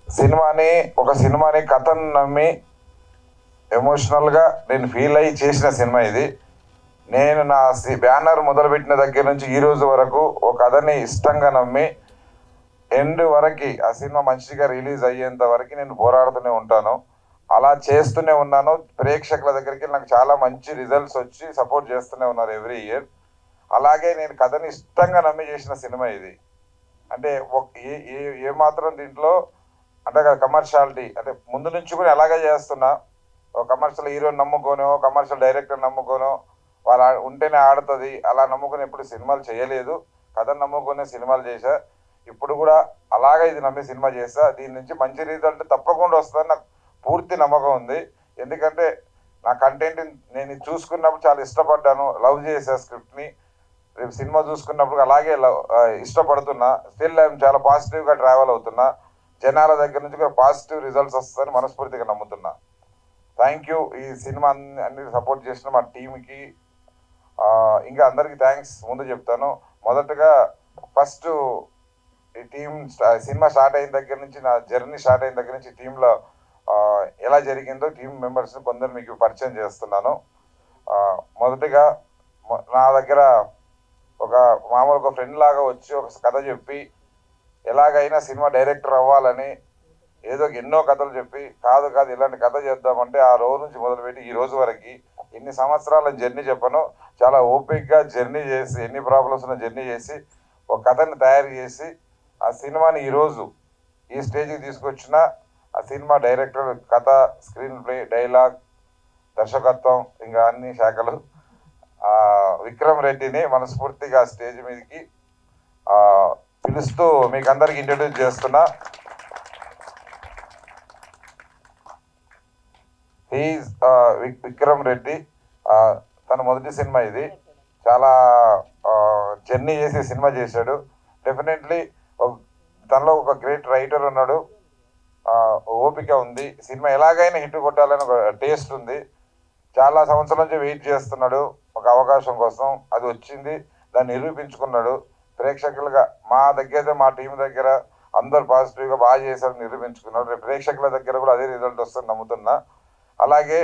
ఒక సినిమాని కథను నమ్మి ఎమోషనల్గా నేను ఫీల్ అయ్యి చేసిన సినిమా ఇది. నేను నా బ్యానర్ మొదలుపెట్టిన దగ్గర నుంచి ఈ రోజు వరకు ఒక కథని ఇష్టంగా నమ్మి ఎండ్ వరకు ఆ సినిమా మంచిగా రిలీజ్ అయ్యేంత వరకు నేను పోరాడుతూనే ఉంటాను. అలా చేస్తూనే ఉన్నాను. ప్రేక్షకుల దగ్గరికి నాకు చాలా మంచి రిజల్ట్స్ వచ్చి సపోర్ట్ చేస్తూనే ఉన్నారు ఎవ్రీ ఇయర్. అలాగే నేను కథని ఇష్టంగా నమ్మి చేసిన సినిమా ఇది. అంటే ఏ మాత్రం దీంట్లో అంటే కమర్షియాలిటీ అంటే ముందు నుంచి కూడా అలాగే చేస్తున్నా. ఒక కమర్షియల్ హీరోని నమ్ముకోనో, కమర్షియల్ డైరెక్టర్ నమ్ముకోనో, వాళ్ళ ఉంటేనే ఆడుతుంది అలా నమ్ముకొని ఎప్పుడు సినిమాలు చేయలేదు. కథను నమ్ముకునే సినిమాలు చేశా. ఇప్పుడు కూడా అలాగే ఇది నమ్మి సినిమా చేస్తా. దీని నుంచి మంచి రిజల్ట్ తప్పకుండా వస్తుందని నాకు పూర్తి నమ్మకం ఉంది. ఎందుకంటే నా కంటెంట్ నేను చూసుకున్నప్పుడు చాలా ఇష్టపడ్డాను, లవ్ చేసా స్క్రిప్ట్ని. రేపు సినిమా చూసుకున్నప్పుడు అలాగే ఇష్టపడుతున్నా. స్టిల్ ఐఎమ్ చాలా పాజిటివ్గా ట్రావెల్ అవుతున్నా. జనాల దగ్గర నుంచి కూడా పాజిటివ్ రిజల్ట్స్ వస్తాయని మనస్ఫూర్తిగా నమ్ముతున్నా. Thank you. ఈ సినిమా అన్ని సపోర్ట్ చేసిన మా టీంకి ఇంకా అందరికీ థ్యాంక్స్ ముందు చెప్తాను. మొదటగా ఫస్ట్ ఈ టీం సినిమా స్టార్ట్ అయిన దగ్గర నుంచి, నా జర్నీ స్టార్ట్ అయిన దగ్గర నుంచి టీంలో ఎలా జరిగిందో టీం మెంబర్స్ని కొందరు మీకు పరిచయం చేస్తున్నాను. మొదటిగా నా దగ్గర ఒక ఫ్రెండ్ లాగా వచ్చి ఒక కథ చెప్పి ఎలాగైనా సినిమా డైరెక్టర్ అవ్వాలని ఎన్నో కథలు చెప్పి కాదు ఇలాంటి కథ చేద్దామంటే ఆ రోజు నుంచి మొదలుపెట్టి ఈ రోజు వరకు ఎన్ని సంవత్సరాల జర్నీ చెప్పను. చాలా ఓపిక్గా జర్నీ చేసి, ఎన్ని ప్రాబ్లమ్స్ ఉన్న జర్నీ చేసి ఒక కథని తయారు చేసి ఆ సినిమాని ఈరోజు ఈ స్టేజ్కి తీసుకొచ్చిన ఆ సినిమా డైరెక్టర్, కథ, స్క్రీన్ ప్లే, డైలాగ్, దర్శకత్వం ఇంకా అన్ని శాఖలు విక్రమ్ రెడ్డిని మనస్ఫూర్తిగా స్టేజ్ మీదకి పిలుస్తూ మీకు అందరికి ఇంట్రడ్యూస్ చేస్తున్నా. విక్రమ్ రెడ్డి తన మొదటి సినిమా ఇది. చాలా జర్నీ చేసి సినిమా చేశాడు. డెఫినెట్లీ తనలో ఒక గ్రేట్ రైటర్ ఉన్నాడు, ఓపిక ఉంది, సినిమా ఎలాగైనా హిట్ కొట్టాలని ఒక టేస్ట్ ఉంది. చాలా సంవత్సరాల నుంచి వెయిట్ చేస్తున్నాడు ఒక అవకాశం కోసం. అది వచ్చింది, దాన్ని నిరూపించుకున్నాడు. ప్రేక్షకులుగా మా టీం దగ్గర అందరు పాజిటివ్గా బాగా చేశారని నిరూపించుకున్నాడు. రేపు ప్రేక్షకుల దగ్గర కూడా అదే రిజల్ట్ వస్తుందని నమ్ముతున్నా. అలాగే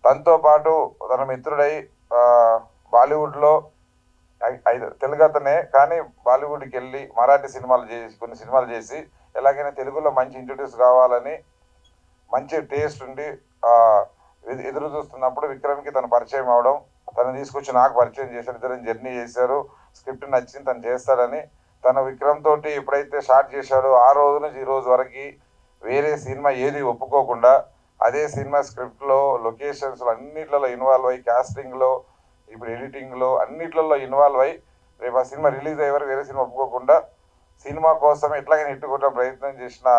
తనతో పాటు తన మిత్రుడై బాలీవుడ్లో తెలుగు అతనే కానీ బాలీవుడ్కి వెళ్ళి మరాఠీ సినిమాలు చేసి కొన్ని సినిమాలు చేసి ఎలాగైనా తెలుగులో మంచి ఇంట్రడ్యూస్ కావాలని మంచి టేస్ట్ ఉండి ఎదురు చూస్తున్నప్పుడు విక్రమ్కి తను పరిచయం అవడం, తను తీసుకొచ్చి నాకు పరిచయం చేశాడు. ఇద్దరు జర్నీ చేశారు. స్క్రిప్ట్ నచ్చింది, తను చేస్తాడని తను విక్రమ్ తోటి ఎప్పుడైతే స్టార్ట్ చేశాడో ఆ రోజు నుంచి ఈ రోజు వరకు వేరే సినిమా ఏది ఒప్పుకోకుండా అదే సినిమా స్క్రిప్ట్లో, లొకేషన్స్లో అన్నిట్లలో ఇన్వాల్వ్ అయ్యి, కాస్టింగ్లో, ఇప్పుడు ఎడిటింగ్లో అన్నిట్లలో ఇన్వాల్వ్ అయ్యి రేపు ఆ సినిమా రిలీజ్ అయ్యే వరకు వేరే సినిమా ఒప్పుకోకుండా సినిమా కోసం ఎట్లాగైనా హిట్ కొట్టడం ప్రయత్నం చేసిన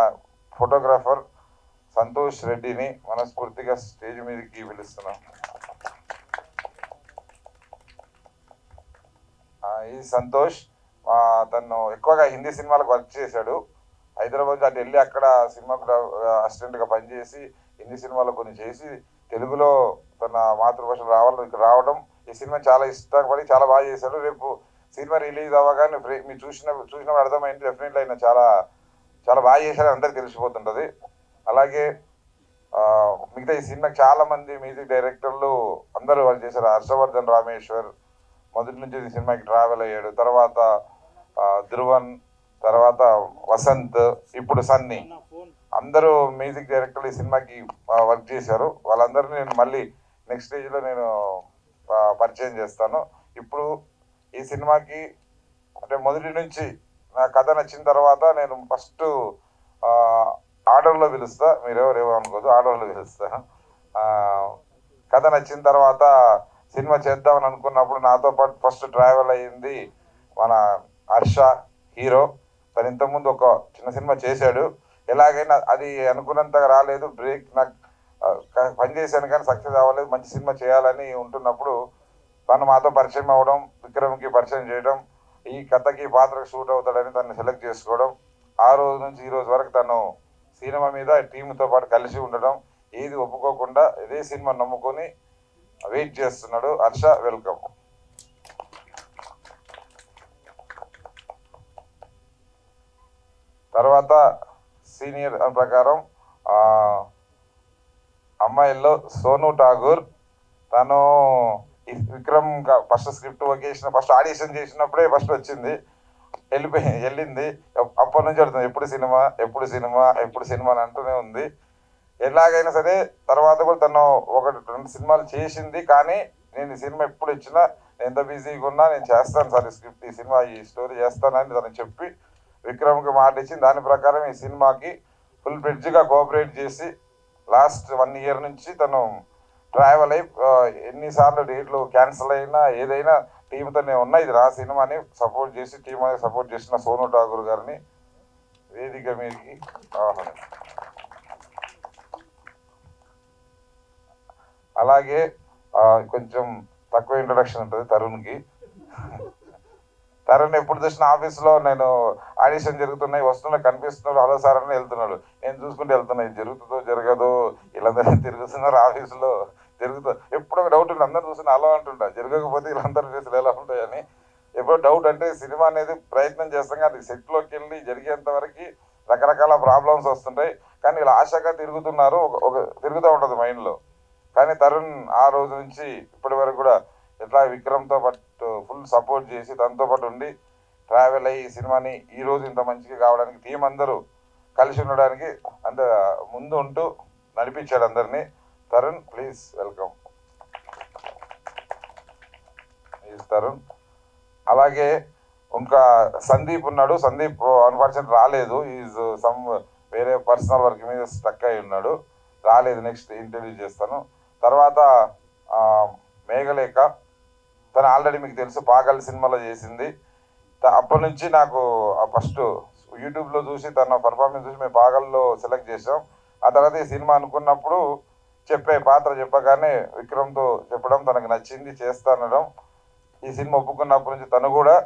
ఫోటోగ్రాఫర్ సంతోష్ రెడ్డిని మనస్ఫూర్తిగా స్టేజ్ మీదకి పిలుస్తున్నాం. ఈ సంతోష్ తను ఎక్కువగా హిందీ సినిమాలకు వర్క్ చేశాడు. హైదరాబాద్ అటు వెళ్ళి అక్కడ సినిమాకు అసిస్టెంట్గా పనిచేసి హిందీ సినిమాలో కొన్ని చేసి తెలుగులో తన మాతృభాషలో రావడం ఈ సినిమా చాలా ఇష్టపడి చాలా బాగా చేశాడు. రేపు సినిమా రిలీజ్ అవ్వగానే మీరు చూసినప్పుడు అర్థమైంది. డెఫినెట్లీ ఆయన చాలా చాలా బాగా చేశారని అందరికీ తెలిసిపోతుంటుంది. అలాగే మిగతా ఈ సినిమాకి చాలామంది మ్యూజిక్ డైరెక్టర్లు అందరూ వాళ్ళు చేశారు. హర్షవర్ధన్ రామేశ్వర్ మొదటి నుంచి ఈ సినిమాకి ట్రావెల్ అయ్యాడు. తర్వాత ధ్రువన్, తర్వాత వసంత్, ఇప్పుడు సన్నీ, అందరూ మ్యూజిక్ డైరెక్టర్లు ఈ సినిమాకి వర్క్ చేశారు. వాళ్ళందరినీ నేను మళ్ళీ నెక్స్ట్ స్టేజ్లో నేను పరిచయం చేస్తాను. ఇప్పుడు ఈ సినిమాకి అంటే మొదటి నుంచి నా కథ నచ్చిన తర్వాత నేను ఫస్ట్ ఆర్డర్లో పిలుస్తా, మీరెవరేమో అనుకోదు, ఆర్డర్లో పిలుస్తా. కథ నచ్చిన తర్వాత సినిమా చేద్దామని అనుకున్నప్పుడు నాతో పాటు ఫస్ట్ ట్రావెల్ అయ్యింది మన హర్ష హీరో. తను ఇంతకుముందు ఒక చిన్న సినిమా చేశాడు. ఎలాగైనా అది అనుకున్నంతగా రాలేదు, బ్రేక్ నాకు పనిచేశాను కానీ సక్సెస్ అవ్వలేదు. మంచి సినిమా చేయాలని ఉంటున్నప్పుడు తను మాతో పరిచయం అవ్వడం, విక్రమ్కి పరిచయం చేయడం, ఈ కథకి పాత్రకు షూట్ అవుతాడని తను సెలెక్ట్ చేసుకోవడం, ఆ రోజు నుంచి ఈ రోజు వరకు తను సినిమా మీద టీంతో పాటు కలిసి ఉండడం, ఏది ఒప్పుకోకుండా ఇదే సినిమా నమ్ముకొని వెయిట్ చేస్తున్నాడు. హర్ష, వెల్కమ్. తర్వాత సీనియర్ ప్రకారం అమ్మాయిల్లో సోను ఠాగూర్, తను ఈ Vikram first script occasion first audition చేసినప్పుడే ఫస్ట్ వచ్చింది, వెళ్ళింది. అప్పటి నుంచి అడుగుతుంది ఎప్పుడు సినిమా ఎప్పుడు సినిమా ఎప్పుడు సినిమా అని అంటూనే ఉంది. ఎలాగైనా సరే తర్వాత కూడా తను 1-2 సినిమాలు చేసింది. కానీ నేను ఈ సినిమా ఎప్పుడు ఇచ్చినా ఎంత బిజీగా ఉన్నా నేను చేస్తాను సార్, ఈ స్క్రిప్ట్ ఈ సినిమా ఈ స్టోరీ చేస్తానని తను చెప్పి విక్రమ్కి మాట ఇచ్చింది. దాని ప్రకారం ఈ సినిమాకి ఫుల్ ఫ్లెడ్జ్గా కోఆపరేట్ చేసి లాస్ట్ 1 ఇయర్ నుంచి తను ట్రావెల్ అయి ఎన్నిసార్లు డేట్లు క్యాన్సిల్ అయినా ఏదైనా టీంతోనే ఉన్నా ఇది నా సినిమాని సపోర్ట్ చేసి టీం అనేది సపోర్ట్ చేసిన సోను ఠాగూర్ గారిని వేదిక మీదకి ఆహ్వానం. అలాగే కొంచెం తక్కువ ఇంట్రొడక్షన్ ఉంటుంది తరుణ్కి. తరుణ్ ఎప్పుడు చూసిన ఆఫీస్లో నేను ఆడిషన్ జరుగుతున్నాయి వస్తున్నా కనిపిస్తున్నాడు, హలో సార్ అని వెళ్తున్నాడు. నేను చూసుకుంటూ వెళ్తున్నాయి జరుగుతుందో జరగదో, వీళ్ళందరూ తిరుగుతున్నారు ఆఫీసులో జరుగుతుందో. ఎప్పుడు ఒక డౌట్ ఉంది, అందరూ చూసిన అలా అంటుంటా, జరగకపోతే వీళ్ళందరూ చేసి ఎలా ఉంటాయని ఎప్పుడు డౌట్. అంటే సినిమా అనేది ప్రయత్నం చేస్తాం కానీ సెట్లోకి వెళ్ళి జరిగేంత వరకు రకరకాల ప్రాబ్లమ్స్ వస్తుంటాయి. కానీ వీళ్ళు ఆశగా తిరుగుతున్నారు, తిరుగుతూ ఉంటుంది మైండ్లో. కానీ తరుణ్ ఆ రోజు నుంచి ఇప్పటి వరకు కూడా ఎట్లా విక్రమ్తో పాటు ఫుల్ సపోర్ట్ చేసి తనతో పాటు ఉండి ట్రావెల్ అయ్యి ఈ సినిమాని ఈరోజు ఇంత మంచిగా కావడానికి టీం అందరూ కలిసి ఉండడానికి అంత ముందు ఉంటూ నడిపించాడు అందరినీ. Tarun please welcome Tarun. అలాగే ఇంకా సందీప్ ఉన్నాడు, సందీప్ అన్ఫార్చునేట్ రాలేదు, ఈజ్ సమ్ వేరే పర్సనల్ వర్క్ మీద స్టక్ అయి ఉన్నాడు, రాలేదు. నెక్స్ట్ ఇంటర్వ్యూ చేస్తాను. తర్వాత మేఘలేఖ, తను ఆల్రెడీ మీకు తెలుసు పాగల్ సినిమాలో చేసింది. అప్పటి నుంచి నాకు ఫస్ట్ యూట్యూబ్లో చూసి తన పర్ఫార్మెన్స్ చూసి మేము పాగల్లో సెలెక్ట్ చేసాం. ఆ తర్వాత ఈ సినిమా అనుకున్నప్పుడు పాత్ర చెప్పగానే విక్రమ్తో చెప్పడం తనకు నచ్చింది చేస్తానడం. ఈ సినిమా ఒప్పుకున్నప్పటి నుంచి తను కూడా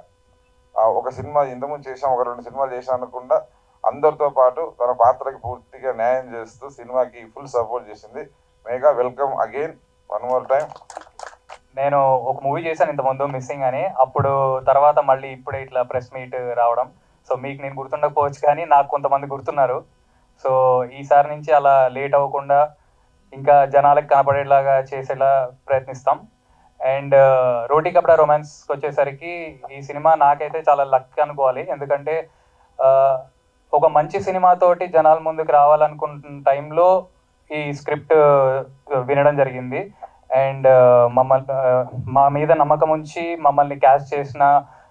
ఒక సినిమా ఇంతకుముందు చేసాం, 1-2 సినిమాలు చేసాం అనకుండా అందరితో పాటు తన పాత్రకి పూర్తిగా న్యాయం చేస్తూ సినిమాకి ఫుల్ సపోర్ట్ చేసింది. Megha welcome again one more time. నేను ఒక మూవీ చేశాను ఇంతకుముందు మిస్సింగ్ అని, అప్పుడు తర్వాత మళ్ళీ ఇప్పుడే ఇట్లా ప్రెస్ మీట్ రావడం. సో మీకు నేను గుర్తుండకపోవచ్చు కానీ నాకు కొంతమంది గుర్తున్నారు. సో ఈసారి నుంచి అలా లేట్ అవ్వకుండా ఇంకా జనాలకు కనపడేలాగా చేసేలా ప్రయత్నిస్తాం. అండ్ రోటీ కపడా రొమాన్స్కి వచ్చేసరికి ఈ సినిమా నాకైతే చాలా లక్ అనుకోవాలి. ఎందుకంటే ఒక మంచి సినిమాతోటి జనాల ముందుకు రావాలనుకుంటున్న టైంలో ఈ స్క్రిప్ట్ వినడం జరిగింది. అండ్ మా మీద నమ్మకం ఉంచి మమ్మల్ని క్యాస్ట్ చేసిన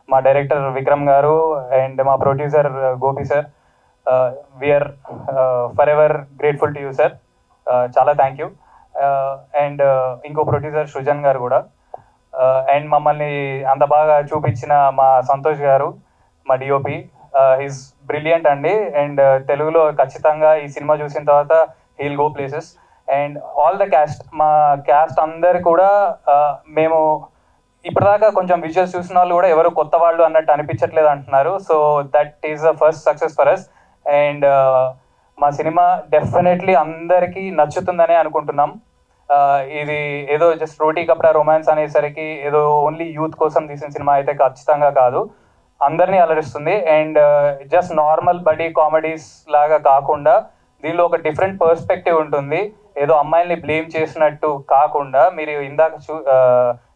మా డైరెక్టర్ విక్రమ్ గారు అండ్ మా producer Gopi sir, we're for ever grateful to you sir, చాలా థ్యాంక్ యూ. అండ్ ఇంకో ప్రొడ్యూసర్ సృజన్ గారు కూడా, అండ్ మమ్మల్ని అంత బాగా చూపించిన మా సంతోష్ గారు, మా డిఓపి, ఈజ్ బ్రిలియంట్ అండి. అండ్ తెలుగులో ఖచ్చితంగా ఈ సినిమా చూసిన తర్వాత he'll go places. And all the cast, మా క్యాస్ట్ అందరు కూడా మేము ఇప్పటిదాకా కొంచెం విజువల్స్ చూసిన వాళ్ళు కూడా ఎవరు కొత్త వాళ్ళు అన్నట్టు అనిపించట్లేదు అంటున్నారు. So that is the first success for us. And మా సినిమా డెఫినెట్లీ అందరికీ నచ్చుతుందనే అనుకుంటున్నాం. ఇది ఏదో జస్ట్ రోటీ కపడా రొమాన్స్ అనేసరికి ఏదో ఓన్లీ యూత్ కోసం తీసిన సినిమా అయితే ఖచ్చితంగా కాదు, అందరినీ అలరిస్తుంది. And just normal buddy comedies లాగా కాకుండా దీనిలో ఒక డిఫరెంట్ పర్స్పెక్టివ్ ఉంటుంది. ఏదో అమ్మాయిల్ని బ్లేమ్ చేసినట్టు కాకుండా మీరు ఇందాక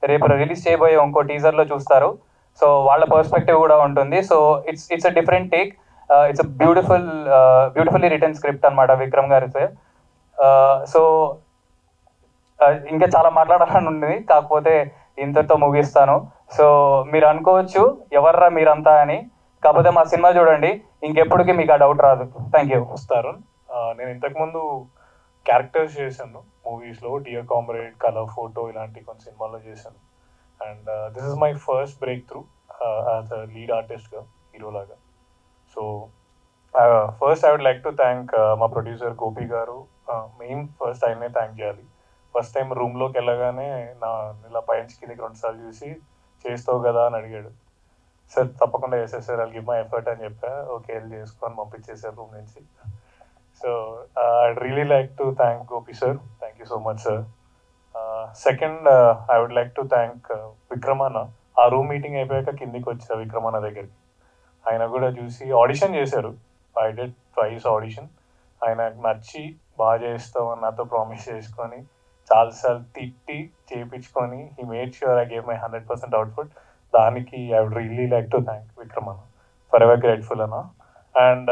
రేపు రిలీజ్ చేయబోయే ఇంకో టీజర్లో చూస్తారు. సో వాళ్ళ పర్స్పెక్టివ్ కూడా ఉంటుంది. So it's a different take. It's a beautifully written script అనమాట విక్రమ్ గారి సార్. సో ఇంకా చాలా మాట్లాడాలని ఉంది, కాకపోతే ఇంతతో ముగిస్తాను. సో మీరు అనుకోవచ్చు ఎవర్రా మీరంతా అని, కాకపోతే మా సినిమా చూడండి ఇంకెప్పటికీ మీకు ఆ డౌట్ రాదు. Thank you. వస్తారు. నేను ఇంతకుముందు క్యారెక్టర్స్ చేశాను మూవీస్లో, డియర్ కామ్రేడ్, కలర్ ఫోటో ఇలాంటి కొన్ని సినిమాల్లో చేశాను. And this is my first break through as a lead ఆర్టిస్ట్గా, హీరోలాగా. So first I would like to thank మా ప్రొడ్యూసర్ గోపి గారు. మెయిన్ ఫస్ట్ ఆయనే థ్యాంక్ చేయాలి. ఫస్ట్ టైం రూమ్లోకి వెళ్ళగానే ఇలా పైనుంచి కిందికి 2 సార్లు చూసి చేస్తావు కదా అని అడిగాడు. సార్ తప్పకుండా చేసేది సార్, అది గివ్ మై ఎఫర్ట్ అని చెప్పా. ఓకే వెళ్ళి చేసుకొని పంపించేసారు రూమ్ నుంచి. So I'd really like to thank Gopi sir, thank you so much sir. Second I would like to thank విక్రమన్న. ఆ రూమ్ మీటింగ్ అయిపోయాక కిందికి వచ్చారు విక్రమన్న దగ్గరికి. ఆయన కూడా చూసి ఆడిషన్ చేశారు, ఐ డిడ్ ట్వైస్ ఆడిషన్. ఆయనకు నచ్చి బాగా చేస్తామని నాతో ప్రామిస్ చేసుకొని చాలాసార్లు తిట్టి చేయించుకొని he made sure I gave my 100% output. దానికి I would really like to thank Vikram anna, for ever grateful anna. And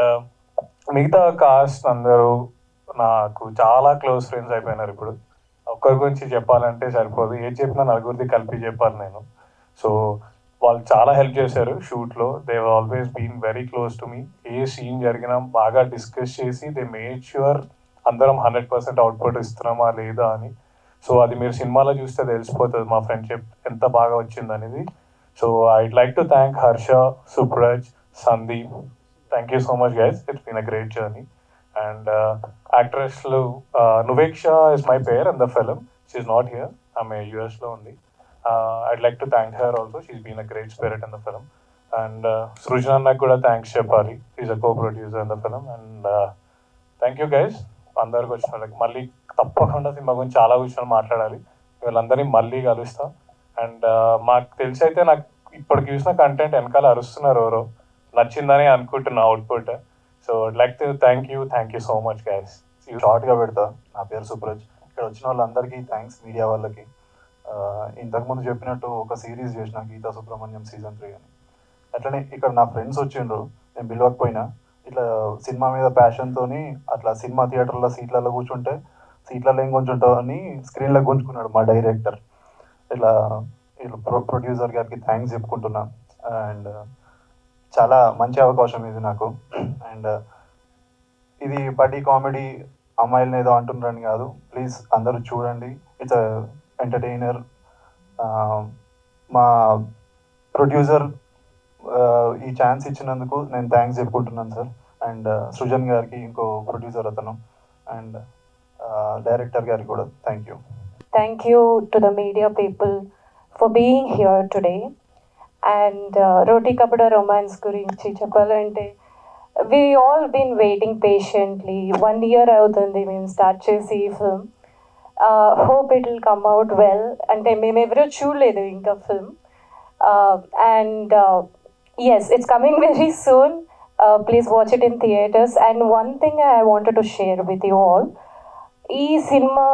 మిగతా కాస్ట్ అందరూ నాకు చాలా క్లోజ్ ఫ్రెండ్స్ అయిపోయినారు. ఇప్పుడు ఒక్కరి గురించి చెప్పాలంటే సరిపోదు, ఏది చెప్పినా నలుగురిది కలిపి చెప్పాలి నేను. సో వాళ్ళు చాలా హెల్ప్ చేశారు షూట్లో. They always been very close to me. ఏ సీన్ జరిగినా బాగా డిస్కస్ చేసి దే మేడ్ ష్యూర్ అందరం 100% అవుట్పుట్ ఇస్తున్నామా లేదా అని. సో అది మీరు సినిమాలో చూస్తే తెలిసిపోతుంది మా ఫ్రెండ్షిప్ ఎంత బాగా వచ్చిందనేది. So I'd like to thank Harsha, Supraj, Sandeep. Thank you so much guys, it's been a great journey. And యాక్ట్రెస్లు Nuveksha is my pair in the film. She's not here, ఆమె యూఎస్లో ఉంది. I'd like to thank her also. She's been a great spirit in the film. And Srujanna kuda thanks cheppali. He's a co-producer in the film. And thank you guys. అందరికి వచ్చిన వాళ్ళకి మళ్ళీ తప్పకుండా cinema గురించి చాలా విషయాలు మాట్లాడాలి. వీళ్ళందరినీ మళ్ళీ కలుస్తా. అండ్ మాకు తెలిసి అయితే నాకు ఇప్పటికి చూసిన కంటెంట్ వెనకాల అరుస్తున్నారు ఎవరో, నచ్చిందని అనుకుంటున్నా output. So I'd like to thank you so much guys. షార్ట్గా పెడతా. నా పేరు సుప్రజ్. ఇక్కడ వచ్చిన వాళ్ళందరికీ థ్యాంక్స్, మీడియా వాళ్ళకి. ఇంతకుముందు చెప్పినట్టు ఒక సిరీస్ చేసిన గీతా సుబ్రహ్మణ్యం సీజన్ 3 అని. అట్లనే ఇక్కడ నా ఫ్రెండ్స్ వచ్చిండ్రు, నేను పిలవకపోయినా ఇట్లా సినిమా మీద ప్యాషన్తో అట్లా సినిమా థియేటర్లో సీట్లలో కూర్చుంటే సీట్లలో ఏం కొంచుంటావు అని స్క్రీన్లో గుంజుకున్నాడు మా డైరెక్టర్. ఇట్లా ప్రొడ్యూసర్ గారికి థ్యాంక్స్ చెప్పుకుంటున్నా. అండ్ చాలా మంచి అవకాశం ఇది నాకు. అండ్ ఇది బడ్డీ కామెడీ అమ్మాయిలను ఏదో అంటున్నారని కాదు, ప్లీజ్ అందరూ చూడండి. It's entertainer. మా ప్రొడ్యూసర్ ఈ ఛాన్స్ ఇచ్చినందుకు నేను థ్యాంక్స్ చెప్పుకుంటున్నాను సార్. అండ్ సృజన్ గారికి, ఇంకో ప్రొడ్యూసర్ అతను, అండ్ డైరెక్టర్ గారికి కూడా thank you. Thank you to the media people for being here today. And Roti Kapda Romance gurinchi cheppalante, we all been waiting patiently. 1 year avutundi మేము start చేసి ఈ film. Hope it will come out well. అంటే మేము ఎవరూ చూడలేదు ఇంకా film. And yes, it's coming very soon. Please watch it in theaters. And one thing I wanted to share with you all, ఈ cinema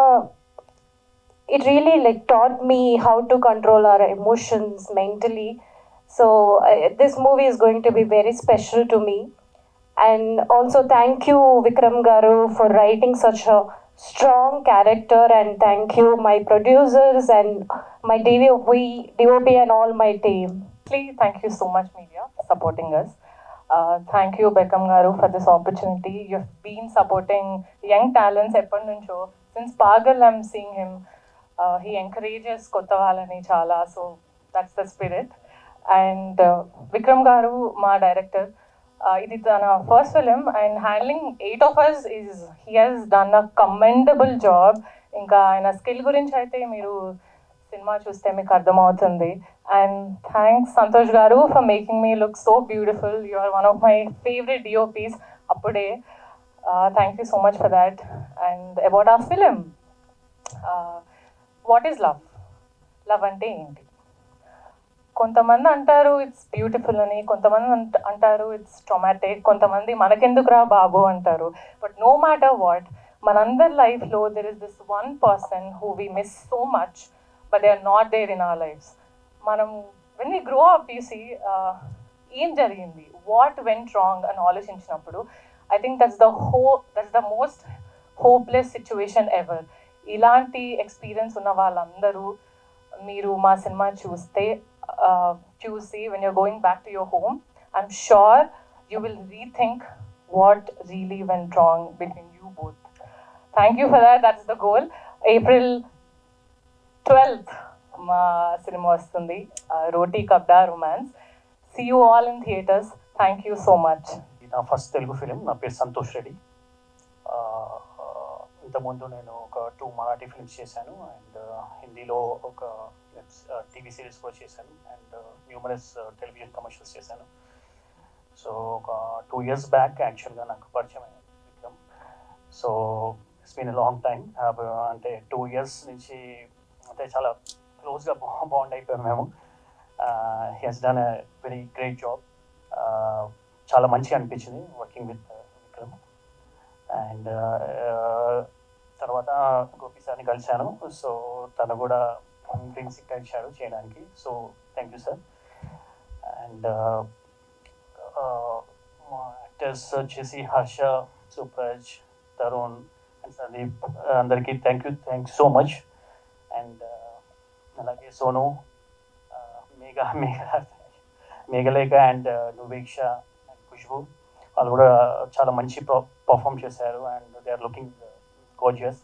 it really like taught me how to control our emotions mentally. So this movie is going to be very special to me. And also thank you Vikram garu for writing such a strong character, and thank you my producers and my DOP and all my team. Thank you so much media for supporting us. Thank you Beckham garu for this opportunity. You've been supporting young talents eppadi nuncho. Since Pagal I'm seeing him. He encourages kotta valani chala, so that's the spirit. And Vikram garu ma director, ఇది తన first film and handling 8 of us he has done a commendable job. ఇంకా ఆయన skill గురించి అయితే మీరు cinema చూస్తే మీకు అర్థమవుతుంది. And thanks Santosh garu for making me look so beautiful. You are one of my favourite DOPs అప్పుడే. Thank you so much for that. And about our film, what is love? Love అంటే ఏంటి? కొంతమంది అంటారు ఇట్స్ బ్యూటిఫుల్ అని, కొంతమంది అంటారు it's traumatic, కొంతమంది మనకెందుకురా బాబు అంటారు. బట్ నో మ్యాటర్ వాట్, మనందరి లైఫ్లో there is this one person who we miss so much but they are not there in our lives. మనం when we grow up you see ఏం జరిగింది, వాట్ వెంట్ రాంగ్ అని ఆలోచించినప్పుడు I think that's the most hopeless situation ever. ఇలాంటి experience ఉన్న వాళ్ళందరూ మీరు మా సినిమా చూసి when you're going back to your home, I'm sure you will rethink what really went wrong between you both. Thank you for that. That's the goal. April 12th మా cinema వస్తుంది, రోటీ కబ్డా romance. See you all in theaters. Thank you so much. నా first Telugu film. నా పేరు సంతోష్ రెడ్డి. ఇంతకుముందు నేను ఒక 2 Marathi films చేశాను and హిందీలో ఒక టీవీ సిరీస్ కూడా చేశాను అండ్ న్యూమరస్ టెలివిజన్ కమర్షియల్స్ చేశాను. సో ఒక 2 years బ్యాక్ యాక్చువల్గా నాకు పరిచయం అయ్యింది Vikram. So it's been a long time. అంటే 2 years నుంచి అంటే చాలా క్లోజ్గా బాండ్ అయిపోయాం మేము. He he's done a very great job. చాలా మంచిగా అనిపించింది వర్కింగ్ విత్ విక్రమ్. అండ్ తర్వాత గోపి సార్ని కలిశాను. సో తను కూడా గ్రీన్ సిగ్నల్ ఇచ్చాడు చేయడానికి. So thank you sir. And మా యాక్టర్స్ వచ్చేసి హర్ష, సుప్రజ్, తరుణ్ అండ్ సందీప్, అందరికీ thank you so much. And అలాగే సోను, మేఘలేఖ అండ్ నువేక్ష అండ్ ఖుష్బు, వాళ్ళు కూడా చాలా మంచి పర్ఫామ్ చేశారు and they are looking gorgeous.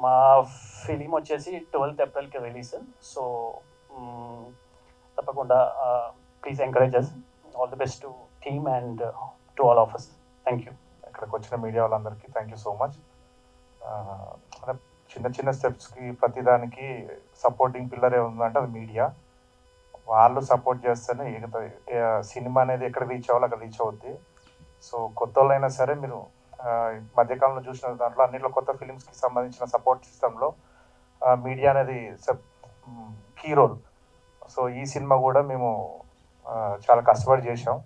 మా ఫిలిం వచ్చేసి 12th April రిలీజ్. సో తప్పకుండా please encourage us. All the best to team and to all of us. Thank you. ఇక్కడికి వచ్చిన మీడియా వాళ్ళందరికీ థ్యాంక్ యూ సో మచ్. చిన్న చిన్న స్టెప్స్కి ప్రతిదానికి సపోర్టింగ్ పిల్లరే ఉందంటే అది మీడియా. వాళ్ళు సపోర్ట్ చేస్తేనే సినిమా అనేది ఎక్కడ రీచ్ అవ్వాలి అక్కడ రీచ్ అవుద్ది. సో కొత్త వాళ్ళైనా సరే మీరు మధ్యకాలంలో చూసిన దాంట్లో అన్నింటిలో కొత్త ఫిలిమ్స్కి సంబంధించిన సపోర్ట్ సిస్టంలో మీడియా అనేది కీ రోల్. సో ఈ సినిమా కూడా మేము చాలా కష్టపడి చేసాం.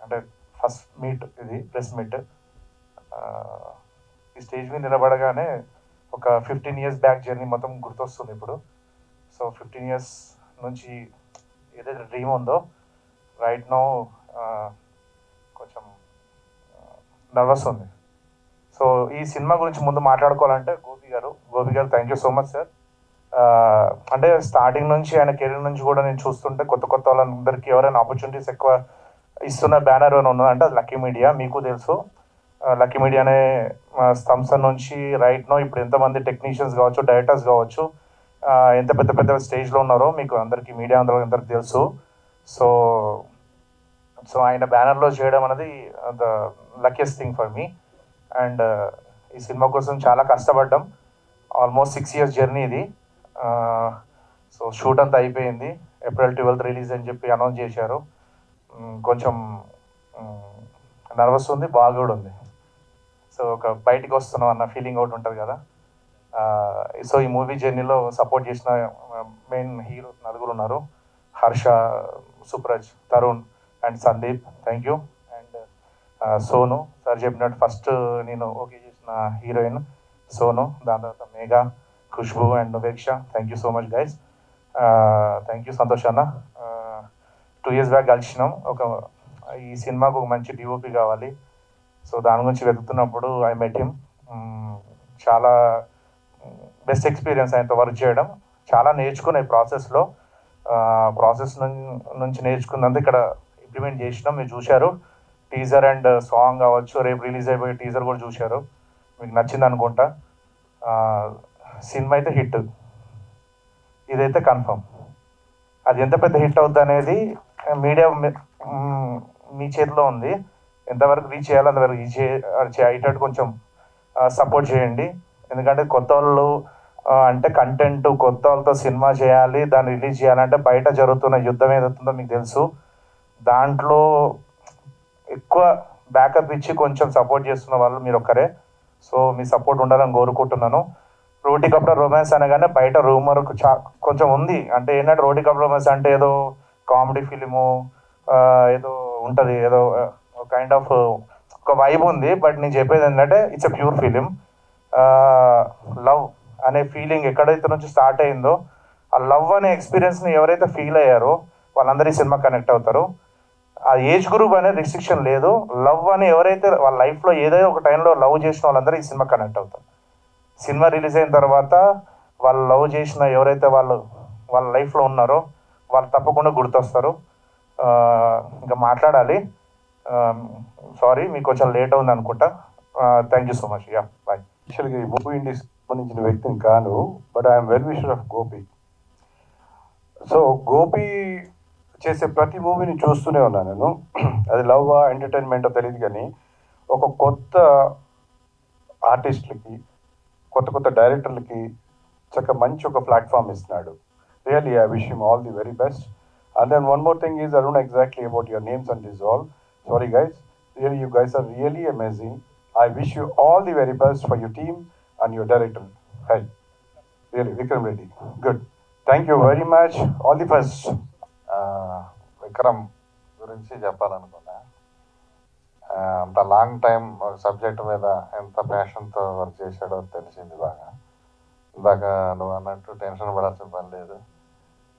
అంటే ఫస్ట్ మీట్ ఇది, ప్రెస్ మీట్. ఈ స్టేజ్ మీద నిలబడగానే ఒక 15 years బ్యాక్ జర్నీ మొత్తం గుర్తొస్తుంది ఇప్పుడు. సో 15 years నుంచి ఏదైతే డ్రీమ్ ఉందో రైట్ నో కొంచెం నర్వస్ ఉంది. సో ఈ సినిమా గురించి ముందు మాట్లాడుకోవాలంటే గోపి గారు thank you so much sir. అంటే స్టార్టింగ్ నుంచి ఆయన కెరీర్ నుంచి కూడా నేను చూస్తుంటే కొత్త వాళ్ళందరికీ ఎవరైనా ఆపర్చునిటీస్ ఎక్కువ ఇస్తున్న బ్యానర్ ఏమైనా ఉన్నదంటే అది లక్కీ మీడియా. మీకు తెలుసు లక్కీ మీడియా అనే సంస్థ నుంచి రైట్ నో ఇప్పుడు ఎంతమంది టెక్నీషియన్స్ కావచ్చు, డైరెక్టర్స్ కావచ్చు, ఎంత పెద్ద స్టేజ్లో ఉన్నారో మీకు అందరికీ, మీడియా అందరికీ తెలుసు. సో ఆయన బ్యానర్లో చేయడం అనేది the luckiest thing for me. And ఈ సినిమా కోసం చాలా కష్టపడ్డాం. ఆల్మోస్ట్ 6 years జర్నీ ఇది. సో షూట్ అంతా అయిపోయింది. April 12th రిలీజ్ అని చెప్పి అనౌన్స్ చేశారు. కొంచెం నర్వస్ ఉంది, బాగా కూడా ఉంది. సో ఒక బయటికి వస్తున్నాం అన్న ఫీలింగ్ ఒకటి ఉంటుంది కదా. సో ఈ మూవీ జర్నీలో సపోర్ట్ చేసిన మెయిన్ హీరో 4 ఉన్నారు. Harsha, Supraj, Tarun and Sandeep, thank you. And Sonu sir చెప్పినట్టు ఫస్ట్ నేను ఓకే చేసిన హీరోయిన్ సోను, దాని తర్వాత Megha, Khushbu and Nuveksha. Thank you so much guys. Thank you Santosh anna. 2 years back కలిసినాం. ఈ సినిమాకు ఒక మంచి డిఓపి కావాలి. సో దాని గురించి వెతుకుతున్నప్పుడు ఐ మెట్ హిమ్. చాలా బెస్ట్ ఎక్స్పీరియన్స్ ఆయనతో వర్క్ చేయడం. చాలా నేర్చుకునే ప్రాసెస్ నుంచి నేర్చుకున్నందుకు ఇక్కడ ఇంప్లిమెంట్ చేసినాం. మీరు చూశారు టీజర్ అండ్ సాంగ్ కావచ్చు, రేపు రిలీజ్ అయిపోయే టీజర్ కూడా చూశారు. మీకు నచ్చింది అనుకుంటా. సినిమా అయితే హిట్, ఇదైతే కన్ఫర్మ్. అది ఎంత పెద్ద హిట్ అవుద్ది అనేది మీడియా మీ చేతిలో ఉంది. ఎంతవరకు రీచ్ చేయాలో అంతవరకు రీచ్ అయ్యేటట్టు కొంచెం సపోర్ట్ చేయండి. ఎందుకంటే కొత్త వాళ్ళు అంటే కంటెంట్ కొత్త వాళ్ళతో సినిమా చేయాలి, దాన్ని రిలీజ్ చేయాలంటే బయట జరుగుతున్న యుద్ధం ఏదవుతుందో మీకు తెలుసు. దాంట్లో ఎక్కువ బ్యాకప్ ఇచ్చి కొంచెం సపోర్ట్ చేస్తున్న వాళ్ళు మీరు ఒక్కరే. సో మీ సపోర్ట్ ఉండాలని కోరుకుంటున్నాను. రోటీ కప్డా రొమాన్స్ అనగానే బయట రూమర్ కొంచెం ఉంది. అంటే ఏంటంటే రోటీ కప్డా రొమాన్స్ అంటే ఏదో కామెడీ ఫిలిము ఏదో ఉంటుంది, ఏదో కైండ్ ఆఫ్ ఒక వైబ్ ఉంది. బట్ నేను చెప్పేది ఏంటంటే it's a pure film. Love అనే ఫీలింగ్ ఎక్కడైతే నుంచి స్టార్ట్ అయిందో ఆ లవ్ అనే ఎక్స్పీరియన్స్ని ఎవరైతే ఫీల్ అయ్యారో వాళ్ళందరూ ఈ సినిమా కనెక్ట్ అవుతారు. ఆ ఏజ్ గ్రూప్ అనే రిస్ట్రిక్షన్ లేదు. లవ్ అని ఎవరైతే వాళ్ళ లైఫ్లో ఏదో ఒక టైంలో లవ్ చేసిన వాళ్ళందరూ ఈ సినిమా కనెక్ట్ అవుతారు. సినిమా రిలీజ్ అయిన తర్వాత వాళ్ళు లవ్ చేసిన ఎవరైతే వాళ్ళ లైఫ్లో ఉన్నారో వాళ్ళు తప్పకుండా గుర్తొస్తారు. ఇంకా మాట్లాడాలి. సారీ మీకు కొంచెం లేట్ అవుంది అనుకుంటా. Thank you so much. Yeah bye. యాక్చువల్గా ఈ మూవీ ఇండస్ట్రీకి సంబంధించిన వ్యక్తిని కాను, but I'm well wisher of Gopi. So Gopi చేసే ప్రతి మూవీని చూస్తూనే ఉన్నాను నేను. అది లవ్ ఎంటర్టైన్మెంటో తెలియదు కానీ ఒక కొత్త ఆర్టిస్టులకి, కొత్త డైరెక్టర్లకి మంచి ఒక ప్లాట్ఫామ్ ఇస్తున్నాడు. Really I wish him all the very best. And then one more thing is I don't know exactly about your names and this all. Sorry guys, really you guys are really amazing. I wish you all the very best for your team and your director. Hey, really, Vikram Reddy. Good. Thank you very much. All the best. Vikram గురించి చెప్పాలనుకున్నా. అంత long time subject మీద ఎంత ప్యాషన్తో work చేశాడో తెలిసింది బాగా. ఇందాక నువ్వు అన్నట్టు టెన్షన్ పడాల్సిన పని లేదు.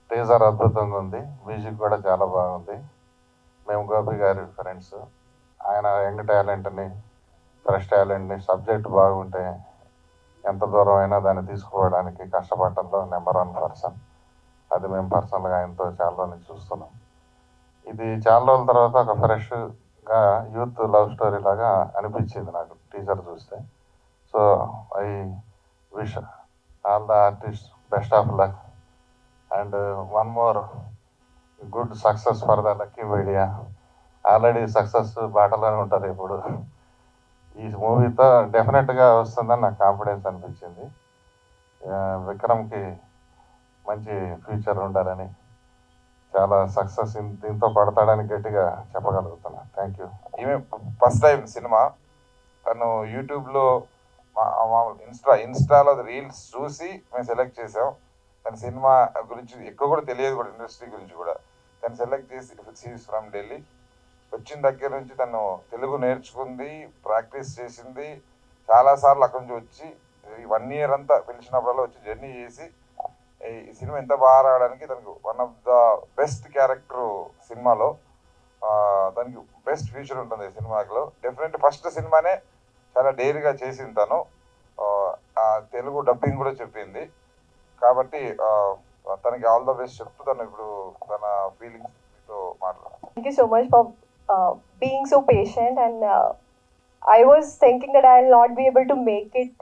టీజర్ అద్భుతంగా ఉంది, మ్యూజిక్ కూడా చాలా బాగుంది. మేము గోపి గారి ఫ్రెండ్స్. ఆయన యంగ్ టాలెంట్ని, ఫ్రెష్ టాలెంట్ని, సబ్జెక్ట్ బాగుంటే ఎంత దూరం అయినా దాన్ని తీసుకోవడానికి కష్టపడటంలో నెంబర్ 1 పర్సన్. అది మేము పర్సనల్గా ఆయనతో చాలా రోజులు చూస్తున్నాం. ఇది చాలా రోజుల తర్వాత ఒక ఫ్రెష్గా యూత్ లవ్ స్టోరీ లాగా అనిపించింది నాకు టీజర్ చూస్తే. So I wish all the artist best of luck and one more good success for the lucky media. Already success బాటలోనే ఉంటారు ఇప్పుడు. ఈ మూవీతో డెఫినెట్గా వస్తుందని నాకు కాన్ఫిడెన్స్ అనిపించింది. విక్రమ్కి మంచి ఫ్యూచర్ ఉండాలని, చాలా సక్సెస్ దీంతో పడతాడని గట్టిగా చెప్పగలుగుతున్నా. Thank you. ఈమె ఫస్ట్ టైం సినిమా. తను యూట్యూబ్లో ఇన్స్టాలో రీల్స్ చూసి మేము సెలెక్ట్ చేసాం. తన సినిమా గురించి ఎక్కువ కూడా తెలియదు కూడా, ఇండస్ట్రీ గురించి కూడా. తను సెలెక్ట్ చేసి షీఈస్ ఫ్రమ్ ఢిల్లీ. వచ్చిన దగ్గర నుంచి తను తెలుగు నేర్చుకుంది, ప్రాక్టీస్ చేసింది. చాలాసార్లు అక్కడి నుంచి వచ్చి 1 year అంతా పిలిచినప్పుడల్లా వచ్చి జర్నీ చేసి ఈ సినిమా ఎంత బాగా రావడానికి తనకు one of the best character సినిమాలో. దానికి బెస్ట్ ఫ్యూచర్ ఉంటుంది ఈ సినిమాలో. డెఫినెట్ ఫస్ట్ సినిమానే చాలా డేర్గా చేసింది తను. తెలుగు డబ్బింగ్ కూడా చెప్పింది. కాబట్టి తనకి ఆల్ ద బెస్ట్ చెప్తూ తను ఇప్పుడు తన ఫీలింగ్స్తో మాట్లాడారు. Thank you so much for being so patient, and I was thinking that I'll not be able to make it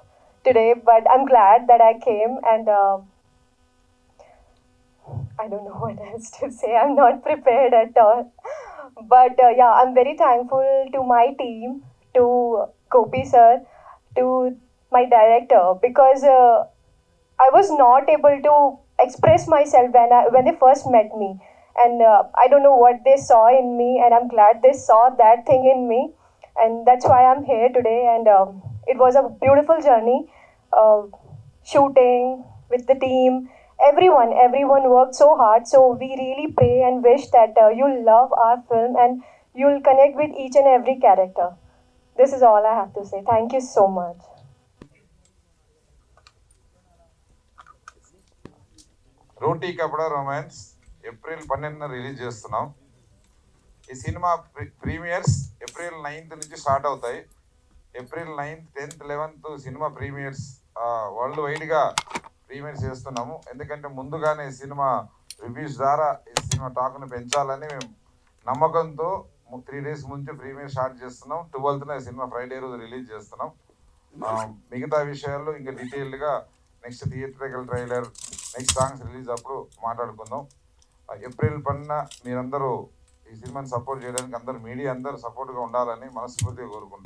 today, but I'm glad that I came, and I don't know what else to say. I'm not prepared at all. But yeah, I'm very thankful to my team, to Gopi sir, to my director, because I was not able to express myself when they first met me. And I don't know what they saw in me, and I'm glad they saw that thing in me. And that's why I'm here today. And it was a beautiful journey, shooting with the team. Everyone worked so hard. So we really pray and wish that you'll love our film and you'll connect with each and every character. This is all I have to say. Thank you so much. Roti Kapada romance April 12న release చేస్తున్నాం. ఈ సినిమా premieres April 9th నుంచి start అవుతాయి. April 9th, 10th, 11th సినిమా premieres world వైడ్గా premieres చేస్తున్నాము. ఎందుకంటే ముందుగానే సినిమా రివ్యూస్ ద్వారా ఈ సినిమా టాక్ను పెంచాలని మేము నమ్మకంతో 3 days ముందు ప్రీమియర్ స్టార్ట్ చేస్తున్నాం. 12th సినిమా ఫ్రైడే రోజు రిలీజ్ చేస్తున్నాం. మిగతా విషయాల్లో ఇంకా డీటెయిల్డ్గా next theatrical trailer, next songs release అప్పుడు మాట్లాడుకుందాం. ఏప్రిల్ 12న మీరందరూ ఈ సినిమాని సపోర్ట్ చేయడానికి అందరూ మీడియా అందరూ సపోర్ట్గా ఉండాలని మనస్ఫూర్తిగా కోరుకుంటున్నాం.